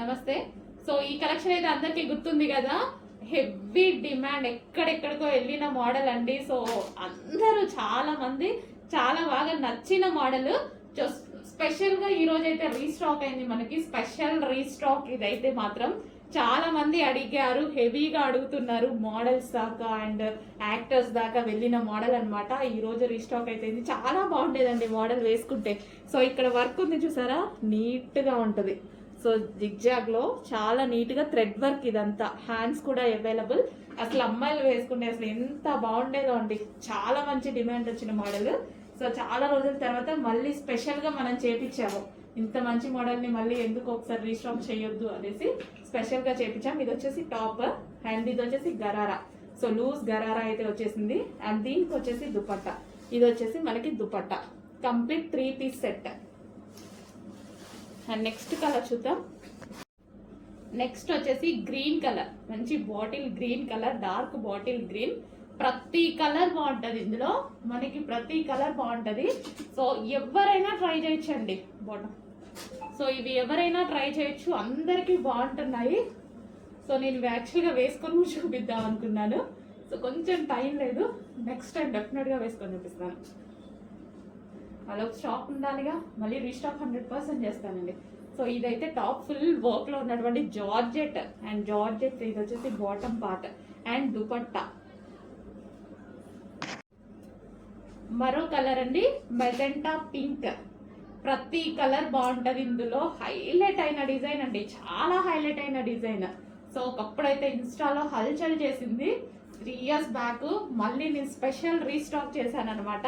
నమస్తే. సో ఈ కలెక్షన్ అయితే అందరికీ గుర్తుంది కదా, హెవీ డిమాండ్, ఎక్కడెక్కడికో వెళ్ళిన మోడల్ అండి. సో అందరూ చాలా మంది చాలా బాగా నచ్చిన మోడల్. స్పెషల్ గా ఈ రోజు అయితే రీస్టాక్ అయింది, మనకి స్పెషల్ రీస్టాక్ ఇదైతే మాత్రం. చాలా మంది అడిగారు, హెవీగా అడుగుతున్నారు, మోడల్స్ దాకా అండ్ యాక్టర్స్ దాకా వెళ్ళిన మోడల్ అనమాట. ఈ రోజు రీస్టాక్ అయితే చాలా బాగుండేదండి మోడల్ వేసుకుంటే. సో ఇక్కడ వర్క్ ఉంది చూసారా, నీట్ గా ఉంటది. సో జిగ్జాగ్ లో చాలా నీట్ గా థ్రెడ్ వర్క్, ఇదంతా హ్యాండ్స్ కూడా అవైలబుల్. అసలు అమ్మాయిలు వేసుకుంటే అసలు ఎంత బాగుండేదో అండి, చాలా మంచి డిమాండ్ వచ్చిన మోడల్. సో చాలా రోజుల తర్వాత మళ్ళీ స్పెషల్ గా మనం చేపించాము. ఇంత మంచి మోడల్ ని మళ్ళీ ఎందుకు ఒకసారి రీస్టాక్ చేయొద్దు అనేసి స్పెషల్ గా చేపించాం. ఇది వచ్చేసి టాప్ అండ్ ఇది వచ్చేసి గరారా. సో లూజ్ గరారా అయితే వచ్చేసింది అండ్ దీనికి వచ్చేసి దుపట్టా. ఇది వచ్చేసి మనకి dupatta complete 3 piece set. And next colour చూద్దాం. నెక్స్ట్ వచ్చేసి గ్రీన్ కలర్, మంచి bottle green colour, dark bottle green. ప్రతి కలర్ బాగుంటది ఇందులో, మనకి ప్రతి కలర్ బాగుంటది. సో ఎవరైనా ట్రై చేయొచ్చండి బాటమ్. సో ఇవి ఎవరైనా ట్రై చేయొచ్చు, అందరికి బాగుంటున్నాయి. సో నేను యాక్చువల్గా వేసుకొని చూపిద్దాం అనుకున్నాను. సో కొంచెం టైం లేదు, నెక్స్ట్ టైం డెఫినెట్ గా వేసుకొని చూపిస్తాను. అదొక స్టాక్ ఉండాలిగా, మళ్ళీ రీస్టాక్ 100% చేస్తానండి. సో ఇదైతే టాప్ ఫుల్ వర్క్ లో ఉన్నటువంటి జార్జెట్ అండ్ జార్జెట్. ఇది వచ్చేసి బాటమ్ పార్ట్ అండ్ దుపట్టా. మరో కలర్ అండి, మెజెంటా పింక్. ప్రతి కలర్ బాగుంటది ఇందులో. హైలైట్ అయిన డిజైన్ అండి, చాలా హైలైట్ అయిన డిజైన్. సో ఒకప్పుడైతే ఇన్స్టాలో హల్చల్ చేసింది 3 years బ్యాక్. మళ్ళీ నేను స్పెషల్ రీస్టాక్ చేశాను అనమాట.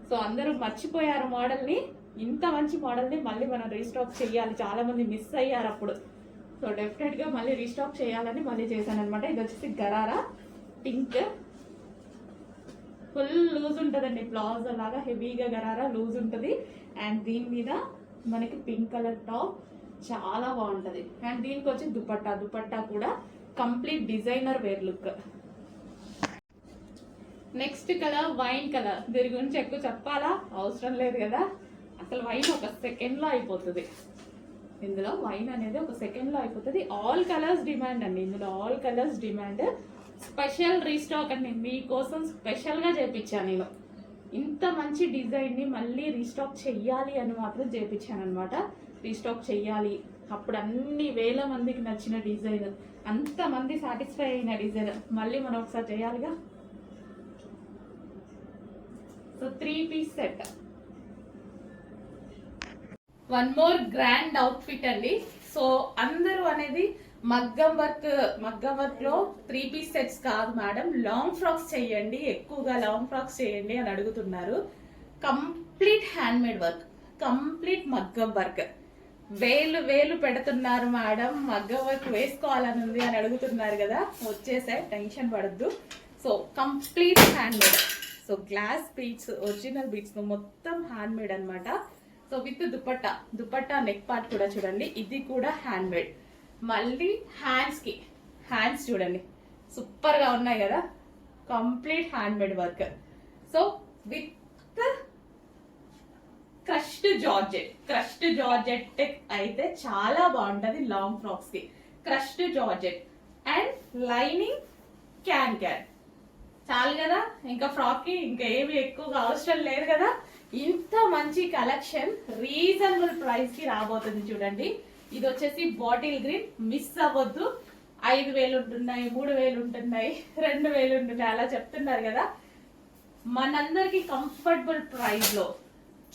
సో అందరూ మర్చిపోయారు మోడల్ ని, ఇంత మంచి మోడల్ ని మళ్ళీ మనం రీస్టాక్ చేయాలి. చాలా మంది మిస్ అయ్యారు అప్పుడు. సో డెఫినెట్ గా మళ్ళీ రీస్టాక్ చేయాలని మళ్ళీ చేశాను అనమాట. ఇది వచ్చేసి గరారా పింక్, ఫుల్ లూజ్ ఉంటుందండి, ప్లాజో లాగా హెవీగా గరారా లూజ్ ఉంటుంది. అండ్ దీని మీద మనకి పింక్ కలర్ టాప్ చాలా బాగుంటది. అండ్ దీనికి వచ్చి దుపట్టా. దుపట్టా కూడా complete designer wear look. Next colour wine colour. దీని గురించి ఎక్కువ చెప్పాలా అవసరం లేదు కదా, అసలు వైన్ ఒక సెకండ్ లో అయిపోతుంది. ఇందులో వైన్ అనేది ఒక సెకండ్ లో అయిపోతుంది. ఆల్ కలర్స్ డిమాండ్ అండి, ఇందులో all colours demand. Special restock అండి, మీకోసం స్పెషల్ గా చేపించాను నేను. ఇంత మంచి డిజైన్ ని మళ్ళీ రీస్టాక్ చెయ్యాలి అని మాత్రం చేపించాను అనమాట. రీస్టాక్ చెయ్యాలి, అప్పుడు అన్ని వేల మందికి నచ్చిన డిజైన్, అంత మంది సాటిస్ఫై అయిన డిజైన్ మళ్ళీ మనం ఒకసారి చేయాలిగా. So 3 piece set. One more grand outfit అండి. సో అందరూ అనేది మగ్గం వర్క్ లో 3 పీస్ సెట్స్ కాదు మేడం, లాంగ్ ఫ్రాక్స్ చేయండి, ఎక్కువగా లాంగ్ ఫ్రాక్స్ చేయండి అని అడుగుతున్నారు. Complete hand made work, complete మగ్గం వర్క్. వేలు పెడుతున్నారు మేడం, మగ్గం వర్క్ వేసుకోవాలని ఉంది అని అడుగుతున్నారు కదా, వచ్చేసాయి, టెన్షన్ పడద్దు. So complete hand made. So glass beads, original beads మొత్తం హ్యాండ్ మేడ్ అనమాట. So with dupatta neck part కూడా చూడండి, ఇది కూడా హ్యాండ్ మేడ్. మళ్ళీ హ్యాండ్స్ చూడండి, సూపర్ గా ఉన్నాయి కదా, complete hand made work. So with crushed georgette అయితే చాలా బాగుంటది లాంగ్ ఫ్రాక్స్ కి. Crushed georgette and lining can చాలు కదా, ఇంకా ఫ్రాక్ కి ఇంకా ఏమి ఎక్కువగా అవసరం లేదు కదా. ఇంత మంచి కలెక్షన్ రీజనబుల్ ప్రైస్ కి రాబోతుంది చూడండి. ఇది వచ్చేసి బాటిల్ గ్రీన్, మిస్ అవ్వద్దు. 5,000 ఉంటున్నాయి, 3,000 ఉంటున్నాయి, 2,000 ఉంటున్నాయి, అలా చెప్తున్నారు కదా. మనందరికి కంఫర్టబుల్ ప్రైస్ లో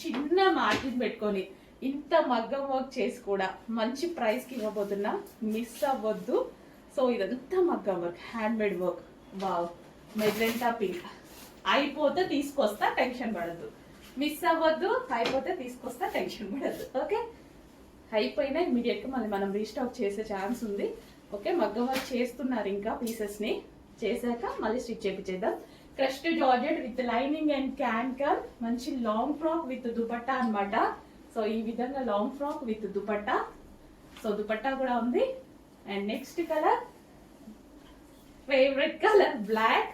చిన్న మార్జిన్ పెట్టుకొని ఇంత మగ్గం వర్క్ చేసి కూడా మంచి ప్రైస్ కి ఇవ్వబోతున్నాం, మిస్ అవ్వద్దు. సో ఇదంతా మగ్గం work, hand made work. Wow, magenta pink. అయిపోతే తీసుకొస్తా, టెన్షన్ పడద్దు. మిస్ అవ్వద్దు, అయిపోతే తీసుకొస్తా, టెన్షన్ పడద్దు. ఓకే, అయిపోయినా ఇమీడియట్ గా మళ్ళీ మనం రీస్టాక్ చేసే ఛాన్స్ ఉంది. ఓకే, మగ్గం వర్క్ చేస్తున్నారు, ఇంకా పీసెస్ ని చేశాక మళ్ళీ స్టిచ్ చేపించేద్దాం. Crushed georgette with lining and can, మంచి లాంగ్ ఫ్రాక్ విత్ దుపట్టా అనమాట. సో ఈ విధంగా long frock with dupatta. So dupatta కూడా ఉంది. And next colour, favourite colour black.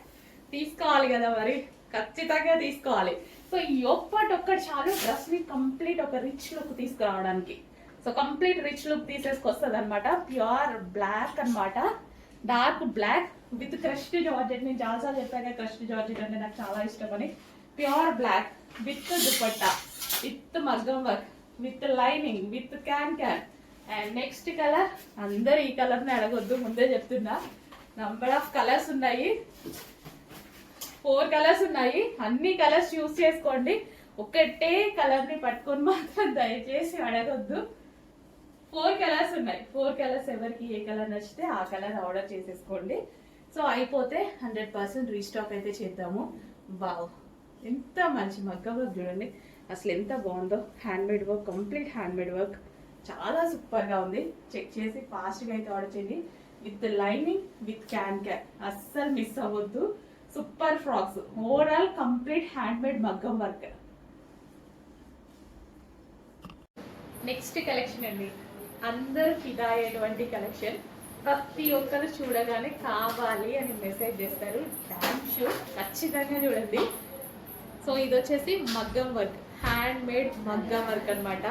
తీసుకోవాలి కదా మరి, ఖచ్చితంగా తీసుకోవాలి. సో ఈ ఒక్కటి చాలు డ్రెస్ ని కంప్లీట్ ఒక రిచ్ లుక్ తీసుకురావడానికి. సో కంప్లీట్ రిచ్ లుక్ తీసేసుకొస్తుంది అనమాట. ప్యూర్ బ్లాక్ అనమాట, dark black with crushed georgette. నేను చాలాసార్లు చెప్పాక క్రష్డ్ జార్జెట్ అంటే నాకు చాలా ఇష్టం అని. Pure black with dupatta, with మగ్గం work, with lining, with can can. And next colour, అందరు ఈ కలర్ని అడగొద్దు, ముందే చెప్తున్నా. నంబర్ ఆఫ్ కలర్స్ ఉన్నాయి, 4 కలర్స్ ఉన్నాయి. అన్ని కలర్స్ చూస్ చేసుకోండి. ఒకటే కలర్ని పట్టుకొని మాత్రం దయచేసి అడగొద్దు. 4 కలర్స్ ఉన్నాయి. 4 కలర్స్ ఎవరికి ఏ కలర్ నచ్చితే ఆ కలర్ ఆర్డర్ చేసేసుకోండి. సో అయిపోతే 100% రీస్టాక్ అయితే చేద్దాము. వావ్, ఎంత మంచి మగ్గం వర్క్ చూడండి, అసలు ఎంత బాగుందో. Handmade work, complete handmade work, చాలా సూపర్గా ఉంది. చెక్ చేసి ఫాస్ట్గా అయితే ఆర్డర్ చేయండి. With lining, with can can, అస్సలు మిస్ అవ్వద్దు. Super frocks, overall complete handmade మగ్గం వర్క్. నెక్స్ట్ కలెక్షన్ అండి, అందరూ ఫిదా అయ్యేటువంటి కలెక్షన్. ప్రతి ఒక్కరు చూడగానే కావాలి అని మెసేజ్ చేస్తారు. డామ్ షూర్, ఖచ్చితంగా చూడండి. సో ఇది వచ్చేసి మగ్గం వర్క్, హ్యాండ్ మేడ్ మగ్గం వర్క్ అనమాట.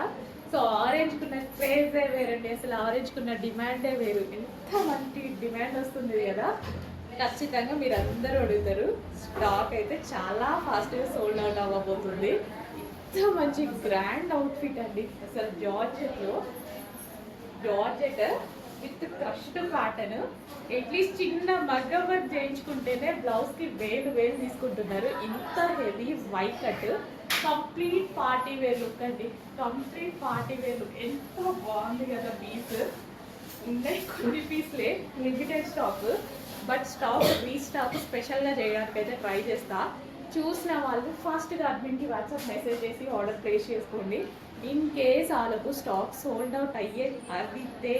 సో ఆరెంజ్ కున్న క్రేజే వేరండి, అసలు ఆరెంజ్ కున్న డిమాండే వేరు. ఎంత మంచి డిమాండ్ వస్తుంది కదా, ఖచ్చితంగా మీరు అందరూ అడుగుతారు. స్టాక్ అయితే చాలా ఫాస్ట్గా సోల్డ్ అవుట్ అవ్వబోతుంది. ఎంత మంచి గ్రాండ్ అవుట్ఫిట్ అండి, అసలు georgette with crushed cotton. At least చిన్న మగ్గం వర్క్ చేయించుకుంటేనే బ్లౌజ్కి వేలు తీసుకుంటున్నారు. ఇంత heavy white cut, complete party wear look అండి, కంప్లీట్ పార్టీ వేర్ లుక్. ఎంత బాగుంది కదా పీస్. ఉన్నాయి కొన్ని పీస్లే, limited stock, but stock restock స్పెషల్గా చేయడానికి అయితే ట్రై చేస్తా. చూసిన వాళ్ళు ఫాస్ట్గా అడ్మిన్కి వాట్సాప్ మెసేజ్ చేసి ఆర్డర్ ప్లేస్ చేసుకోండి. ఇన్ కేస్ వాళ్ళకు స్టాక్ సోల్డ్ అవుట్ అయితే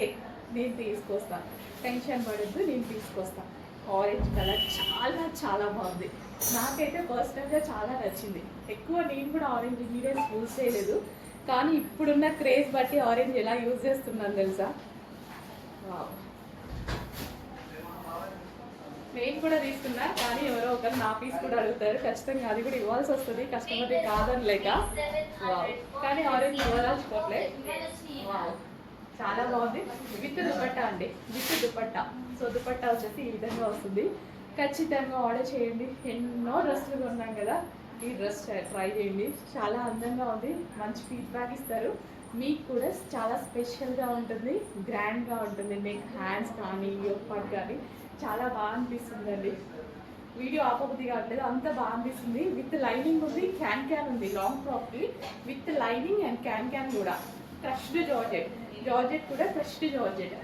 నేను తీసుకొస్తాను, టెన్షన్ పడద్దు, నేను తీసుకొస్తాను. ఆరెంజ్ కలర్ చాలా బాగుంది, నాకైతే పర్సనల్గా చాలా నచ్చింది. ఎక్కువ నేను కూడా ఆరెంజ్ ఇంగ్రీడియంట్స్ యూజ్ చేయలేదు, కానీ ఇప్పుడున్న క్రేజ్ బట్టి ఆరెంజ్ ఎలా యూజ్ చేస్తున్నాను తెలుసా. నేను కూడా తీసుకున్నా, కానీ ఎవరో ఒకరు నా పీస్ కూడా అడుగుతారు, ఖచ్చితంగా అది కూడా ఇవ్వాల్సి వస్తుంది, కస్టమర్ది కాదని లేక. వావ్, కానీ ఆరెంజ్ ఇవ్వాల్సిపోట్లే. వావ్, చాలా బాగుంది. విత్ దుపట్టా అండి, విత్ దుపట్టా. సో దుపట్టా వచ్చేసి ఈ విధంగా వస్తుంది. ఖచ్చితంగా ఆర్డర్ చేయండి. ఎన్నో డ్రెస్సులు కొన్నాం కదా, ఈ డ్రెస్ ట్రై చేయండి, చాలా అందంగా ఉంది. మంచి ఫీడ్బ్యాక్ ఇస్తారు, మీకు కూడా చాలా స్పెషల్గా ఉంటుంది, గ్రాండ్గా ఉంటుంది. నెక్, హ్యాండ్స్ కానీ యోక్ పార్ట్ కానీ చాలా బాగా అనిపిస్తుంది అండి. వీడియో ఆపబుద్ధి కావట్లేదు, అంత బాగా అనిపిస్తుంది. విత్ లైనింగ్ ఉంది, క్యాన్ క్యాన్ ఉంది. లాంగ్ ఫ్రాక్కి with lining and can can కూడా. క్రష్డ్ జార్జెట్ కూడా క్రష్డ్ జార్జెట్.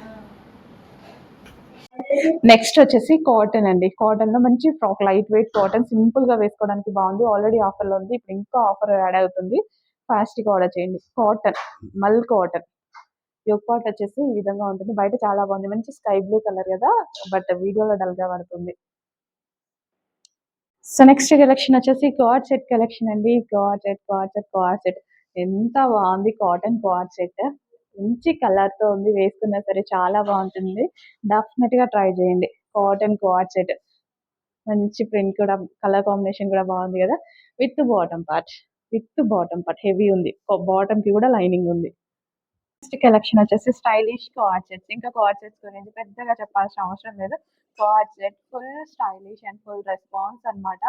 నెక్స్ట్ వచ్చేసి కాటన్ అండి. కాటన్ లో మంచి frock, light weight cotton, simple గా వేసుకోవడానికి బాగుంది. ఆల్రెడీ ఆఫర్ లో ఉంది, ఇప్పుడు ఇంకా ఆఫర్ యాడ్ అవుతుంది. ఫాస్ట్ గా ఆర్డర్ చేయండి. కాటన్, మల్ కాటన్. యోగ్ పార్ట్ వచ్చేసి ఈ విధంగా ఉంటుంది. బయట చాలా బాగుంది, మంచి స్కై బ్లూ కలర్ కదా, బట్ వీడియోలో డల్ గా పడుతుంది. సో నెక్స్ట్ కలెక్షన్ వచ్చేసి కార్డ్ సెట్ కలెక్షన్ అండి. కార్డ్ సెట్ ఎంత బాగుంది. కాటన్ కార్డ్ సెట్, మంచి కలర్ తో ఉంది, వేసుకున్నా సరే చాలా బాగుంటుంది. డెఫినెట్ గా ట్రై చేయండి. కాటన్ కార్డ్ సెట్, మంచి ప్రింట్ కూడా, కలర్ కాంబినేషన్ కూడా బాగుంది కదా. విత్ బాటమ్ పార్ట్ హెవీ ఉంది, బాటమ్ కి కూడా లైనింగ్ ఉంది. నెక్స్ట్ కలెక్షన్ వచ్చేసి స్టైలిష్ కార్డ్ సెట్స్. ఇంకా కార్డ్ సెట్స్ గురించి పెద్దగా చెప్పాల్సిన అవసరం లేదు. Card set full stylish and full response అన్నమాట.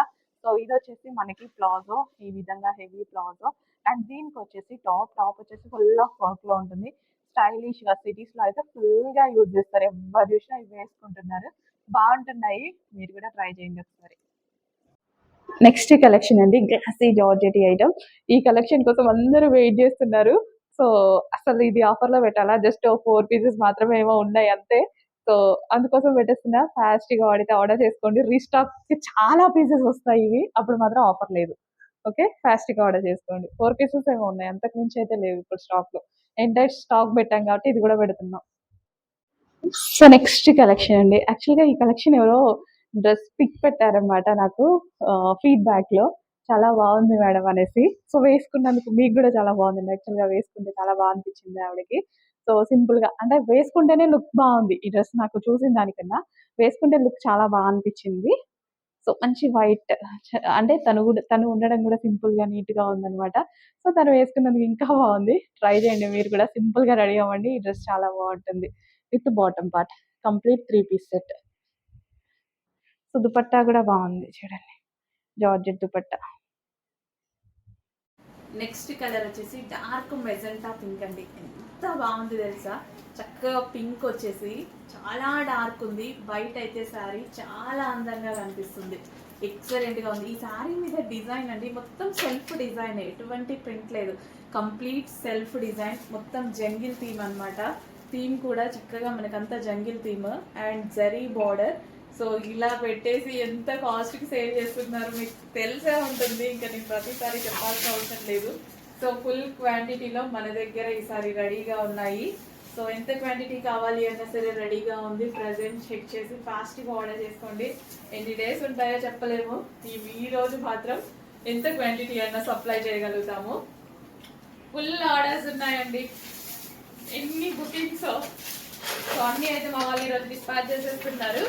సో ఇది వచ్చేసి మనకి ప్లాజో, ఈ విధంగా హెవీ ప్లాజో. అండ్ దీనికి వచ్చేసి టాప్ వచ్చేసి ఫుల్ ఆఫ్ వర్క్ లో ఉంటుంది. స్టైలిష్ గా సిటీస్ లో అయితే ఫుల్ గా యూజ్ చేస్తారు, ఎవరు చూసినా ఇవి వేసుకుంటున్నారు, బాగుంటున్నాయి. మీరు కూడా ట్రై చేయండి ఒకసారి. నెక్స్ట్ కలెక్షన్ అండి, గ్లాసీ జార్జెట్ ఐటమ్. ఈ కలెక్షన్ కోసం అందరూ వెయిట్ చేస్తున్నారు. సో అసలు ఇది ఆఫర్ లో పెట్టాలా, జస్ట్ 4 పీసెస్ మాత్రమే ఏమో ఉన్నాయి అంతే. సో అందుకోసం పెట్టేస్తున్నా, ఫాస్ట్ గా వాడితే ఆర్డర్ చేసుకోండి. రీస్టాక్ కి చాలా పీసెస్ వస్తాయి ఇవి, అప్పుడు మాత్రం ఆఫర్ లేదు. ఓకే, ఫాస్ట్ గా ఆర్డర్ చేసుకోండి. 4 పీసెస్ ఏమో ఉన్నాయి, అంతకు మించి అయితే లేవు ఇప్పుడు స్టాక్ లో. ఎంటైర్ స్టాక్ పెట్టాం కాబట్టి ఇది కూడా పెడుతున్నాం. సో నెక్స్ట్ కలెక్షన్ అండి. యాక్చువల్గా ఈ కలెక్షన్ ఎవరో డ్రెస్ పిక్ పెట్టారనమాట నాకు ఫీడ్బ్యాక్ లో, చాలా బాగుంది మేడం అనేసి. సో వేసుకున్నందుకు మీకు కూడా చాలా బాగుంది. యాక్చువల్గా వేసుకుంటే చాలా బాగా అనిపించింది ఆవిడకి. సో సింపుల్ గా, అంటే వేసుకుంటేనే లుక్ బాగుంది ఈ డ్రెస్, నాకు చూసిన దానికన్నా వేసుకుంటే లుక్ చాలా బాగా అనిపించింది. సో మంచి వైట్, అంటే తను ఉండడం కూడా సింపుల్ గా నీట్ గా ఉందన్నమాట. సో తను వేసుకున్నందుకు ఇంకా బాగుంది. ట్రై చేయండి మీరు కూడా, సింపుల్ గా రెడీ అవ్వండి. ఈ డ్రెస్ చాలా బాగుంటుంది. With bottom part, complete 3 piece set. So dupatta కూడా బాగుంది చూడండి, జార్జెట్ దుపట్టా. నెక్స్ట్ కలర్ వచ్చేసి డార్క్ మెజెంటా పింక్ అండి. ఎంత బాగుంది తెలుసా, చక్కగా పింక్ వచ్చేసి చాలా డార్క్ ఉంది. వైట్ అయితే శారీ చాలా అందంగా కనిపిస్తుంది. ఎక్సలెంట్ గా ఉంది. ఈ శారీ మీద డిజైన్ అండి మొత్తం సెల్ఫ్ డిజైన్, ఎటువంటి ప్రింట్ లేదు, కంప్లీట్ సెల్ఫ్ డిజైన్. మొత్తం జంగిల్ థీమ్ అన్నమాట. థీమ్ కూడా చక్కగా మనకంతా jungle theme and zari border. So ఇలా పెట్టేసి ఎంత కాస్ట్కి సేవ్ చేస్తున్నారు మీకు తెలిసే ఉంటుంది, ఇంకా నేను ప్రతిసారి చెప్పాల్సిన అవసరం లేదు. సో ఫుల్ క్వాంటిటీలో మన దగ్గర ఈసారి రెడీగా ఉన్నాయి. సో ఎంత క్వాంటిటీ కావాలి అన్నా సరే రెడీగా ఉంది. ప్రజెంట్ చెక్ చేసి ఫాస్ట్గా ఆర్డర్ చేసుకోండి. ఎన్ని డేస్ ఉంటాయో చెప్పలేము, ఈ రోజు మాత్రం ఎంత క్వాంటిటీ అన్నా సప్లై చేయగలుగుతాము. ఫుల్ ఆర్డర్స్ ఉన్నాయండి, ఎన్ని బుకింగ్స్. సో అన్ని అయితే మా వాళ్ళు ఈరోజు డిస్పాచ్ చేసేస్తున్నారు.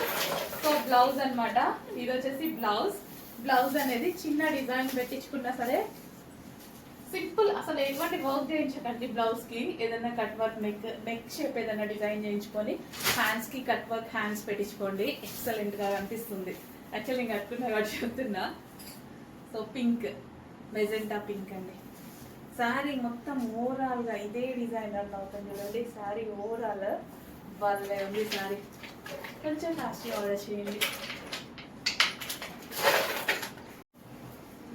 సో బ్లౌజ్ అనమాట, ఇది వచ్చేసి బ్లౌజ్ అనేది చిన్న డిజైన్ పెట్టించుకున్నా సరే సింపుల్, అసలు ఎటువంటి వర్క్ చేయించకండి. బ్లౌజ్ కి ఏదైనా కట్ వర్క్, నెక్ షేప్ ఏదైనా డిజైన్ చేయించుకొని హ్యాండ్స్ కి కట్ వర్క్ హ్యాండ్స్ పెట్టించుకోండి, ఎక్సలెంట్ గా కనిపిస్తుంది. యాక్చువల్లీ నేను కట్టుకున్నా కాబట్టి చెప్తున్నా. సో పింక్, మెజెంటా పింక్ అండి. శారీ మొత్తం ఓవరాల్ గా ఇదే డిజైన్ రన్ అవుతుంది చూడండి. శారీ ఓవరాల్ వాళ్ళే ఉంది. శారీ కొంచెం ఫాస్ట్ ఆర్డర్ చేయండి.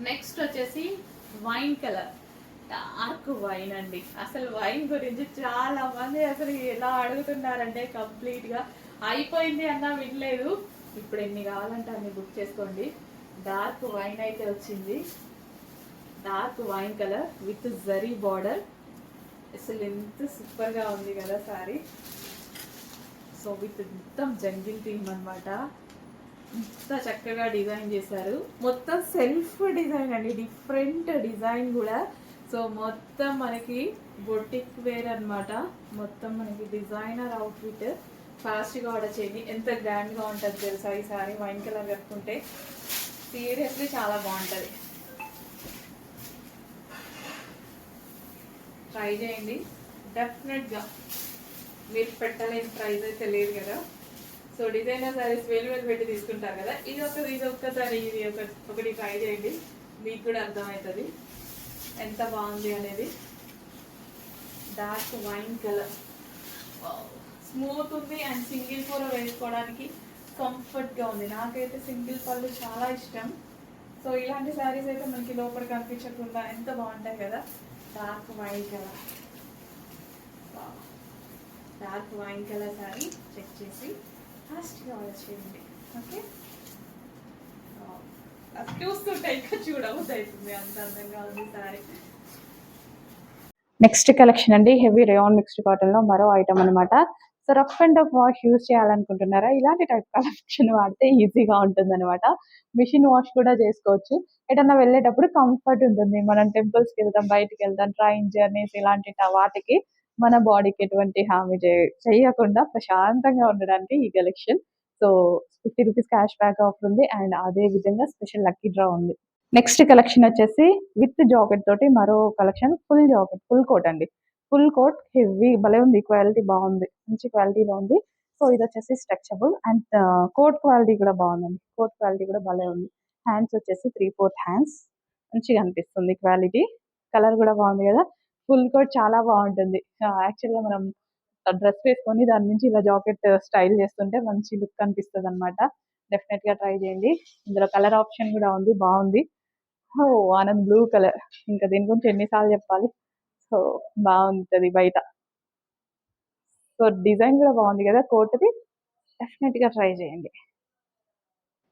నెక్స్ట్ వచ్చేసి వైన్ కలర్, డార్క్ వైన్ అండి. అసలు వైన్ గురించి చాలా మంది అసలు ఎలా అడుగుతున్నారంటే కంప్లీట్ గా అయిపోయింది అన్నా వినలేదు. ఇప్పుడు ఎన్ని కావాలంటే అన్ని బుక్ చేసుకోండి. డార్క్ వైన్ అయితే వచ్చింది, dark wine colour with zari border. అసలు ఎంత సూపర్ గా ఉంది కదా సారీ. సో విత్ మొత్తం జంగిల్ థీమ్ అనమాట. ఇంత చక్కగా డిజైన్ చేశారు, మొత్తం సెల్ఫ్ డిజైన్ అండి, డిఫరెంట్ డిజైన్ కూడా. సో మొత్తం మనకి బొటిక్ వేర్ అనమాట, మొత్తం మనకి డిజైనర్ అవుట్ఫిట్. ఫాస్ట్గా ఆర్డర్ చేయండి. ఎంత గ్రాండ్గా ఉంటుంది తెలుసా ఈ సారీ వైన్ కలర్ కట్టుకుంటే, సీరియస్లీ చాలా బాగుంటుంది. ట్రై చేయండి డెఫినెట్గా, మీరు పెట్టలేని ప్రైస్ అయితే లేదు కదా. సో డిజైనర్ సారీస్ వేలు పెట్టి తీసుకుంటారు కదా, ఇది ఒక్కసారి ఇది ఒకటి ట్రై చేయండి, మీకు కూడా అర్థమవుతుంది ఎంత బాగుంది అనేది. డార్క్ వైన్ కలర్ స్మూత్ ఉంది అండ్ సింగిల్ కూర వేసుకోవడానికి కంఫర్ట్గా ఉంది. నాకైతే సింగిల్ పళ్ళు చాలా ఇష్టం. సో ఇలాంటి శారీస్ అయితే మనకి లోపల కనిపించకుండా ఎంత బాగుంటాయి కదా. Dark wine colour, dark wine colour sari check చేసి ఫాస్ట్గా ఆర్డర్ చేయండి. ఓకే, అది చూస్తుంటే ఇంకా చూడబుద్ధి అవుతుంది, అంత అందంగా ఉంది శారీ. నెక్స్ట్ కలెక్షన్ అండి, హెవీ రేయాన్ మిక్స్డ్ కాటన్ లో మరో ఐటమ్ అనమాట. So rough and tough wash use చేయాలనుకుంటున్నారా, ఇలాంటి టైప్ కలెక్షన్ వాడితే ఈజీగా ఉంటుంది అనమాట. మిషన్ వాష్ కూడా చేసుకోవచ్చు. ఎటన్నా వెళ్ళేటప్పుడు కంఫర్ట్ ఉంటుంది. మనం టెంపుల్స్ కి వెళ్తాం, బయటికి వెళ్తాం, ట్రైన్ జర్నీస్ ఇలాంటి వాటికి మన బాడీకి ఎటువంటి హామీ చేయకుండా ప్రశాంతంగా ఉండడానికి ఈ collection. So 50 rupees cash back offer ఉంది అండ్ అదే విధంగా స్పెషల్ లక్కీ డ్రా ఉంది. నెక్స్ట్ కలెక్షన్ వచ్చేసి విత్ జాకెట్ తోటి మరో collection, full jacket, full coat అండి. ఫుల్ కోట్ హెవీ భలే ఉంది, క్వాలిటీ బాగుంది, మంచి క్వాలిటీలో ఉంది. సో ఇది వచ్చేసి స్ట్రెచబుల్ అండ్ కోట్ క్వాలిటీ కూడా బాగుందండి, కోట్ క్వాలిటీ కూడా భలే ఉంది. హ్యాండ్స్ వచ్చేసి 3/4 హ్యాండ్స్, మంచిగా అనిపిస్తుంది క్వాలిటీ. కలర్ కూడా బాగుంది కదా. ఫుల్ కోట్ చాలా బాగుంటుంది. యాక్చువల్గా మనం డ్రెస్ వేసుకొని దాని నుంచి ఇలా జాకెట్ స్టైల్ చేస్తుంటే మంచి లుక్ అనిపిస్తుంది అనమాట. డెఫినెట్ గా ట్రై చేయండి. ఇందులో కలర్ ఆప్షన్ కూడా ఉంది, బాగుంది. ఓ ఆనంద్ బ్లూ కలర్, ఇంకా దీని గురించి ఎన్నిసార్లు చెప్పాలి. సో బాగుంటది బయట. సో డిజైన్ కూడా బాగుంది కదా కోట్ది, డెఫినెట్ గా ట్రై చేయండి.